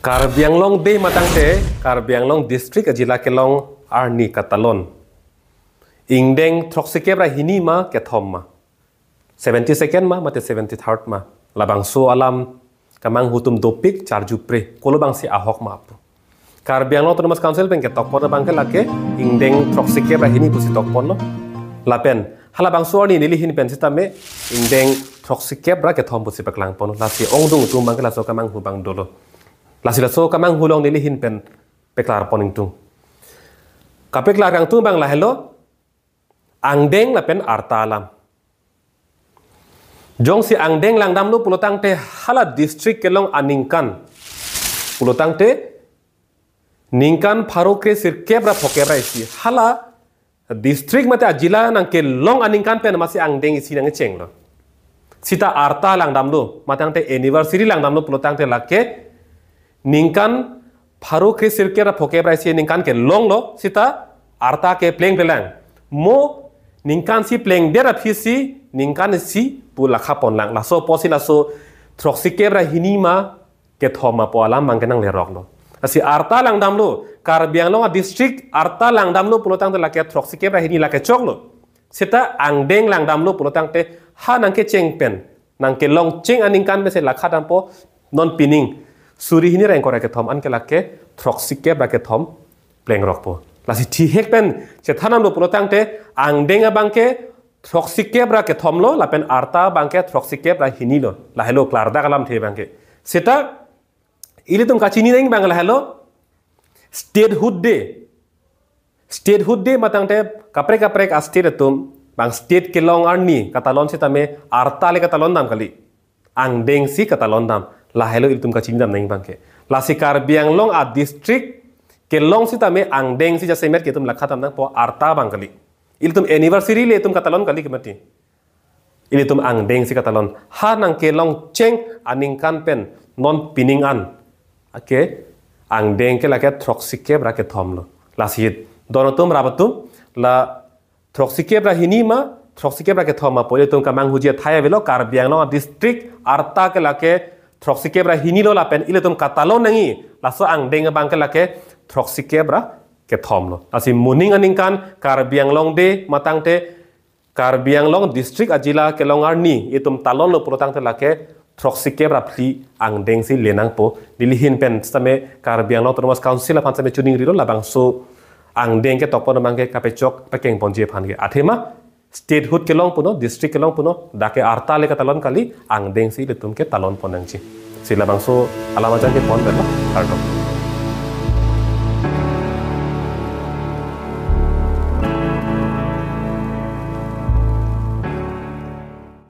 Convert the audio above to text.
Karbi Anglong de matangte Karbi Anglong district ajila kelong arni katalon. Ingdeng troksikebra hinima kethomma. 72nd ma mate 73rd ma. Labang so alam kamang hutum dopik charjupre kolobang si ahok ma apu. Karbi Anglong Autonomous Council ben ketokpon bangke lake ingdeng troksikebra hini pusi tokpon lo. Lapen halabang so ni nilihin pen sitame ingdeng troksikebra kethom pusi peklang pon lasi ongdung tu bangke laso kamang hubang dolo. Lasi laso kamang hulong nilihin pen peklar poning tung. Kapeklar kang tung bang lahelo angdeng lapen arta alam. Jong si angdeng langdam lu pulutang te hala district kelong aningkan. Pulutang te ningkan parokre sirkebra pokebra isi hala district mate ajila nang ke long aningkan pen masih angdeng isi nang ceng lo. Sita arta langdam lu matang te anniversary langdam lu pulutang te lake ningkan paru ke sirkera pokebra isi ningkan ke long lo sita arta ke pleng pelang mo ningkan si pleng dera phisi ningkan si pulakha ponlang laso posi laso troksikebra hinima ke thoma po alam mangkenang lerok lo asi arta langdam lo Karbi Anglong district arta langdam lo pulotang te lake troksikebra hini lake chok lo sita angdeng langdam lo pulotang te ha nangke cengpen nangke long ceng aningkan mese lakha dampo non pining suri hini reng korek ketom an kelake troksikebra ketom pleng rokpo lasi tihek pen cetanam lo pulotang te angdenga bangke troksikebra ketom lo lapen arta bangke troksikebra hini lo lahelo klarda kalam the bangke seta ili tum kachini neng bang lahelo statehood day matang te kaprek a state tum bang state kelong arni katalon seta me arta le katalon dam kali angdeng si katalon dam lahelo iltum kachini dam neng bangke lasi Karbi Anglong a district kelong sita me angdeng si jase mer ketum lakhatam nang po arta bangkali iltum anniversary le tum katalon kali kemati ilitum angdeng si katalon ha nang kelong ceng aningkan pen non pining an ake angdeng ke lake troksikebra ke thomlo lasi donotum rabatum la troksikebra hinima troksikebra ke thoma po ilitum kamang hujia thaya velo Karbi Anglong district arta ke lake troksikebra hinilo lapen iletum katalon nangi laso angdeng bangke lake troksikebra ke thomlo asi muning aningkan Karbi Anglong de matang te Karbi Anglong district ajila kelong arni itum talon lo purutang te lake troksikebra pli angdeng si lenang po dilihin pen stame Karbi Anglong Autonomous Council apan same chuning rilo labang so angdeng ke tokpon bangke kapechok pekeng ponje phange athema statehood kelong puno district kelong puno dake arta le katalon kali angdeng si letum ke talon ponangchi sila bangso alamajan ke pon bela kardo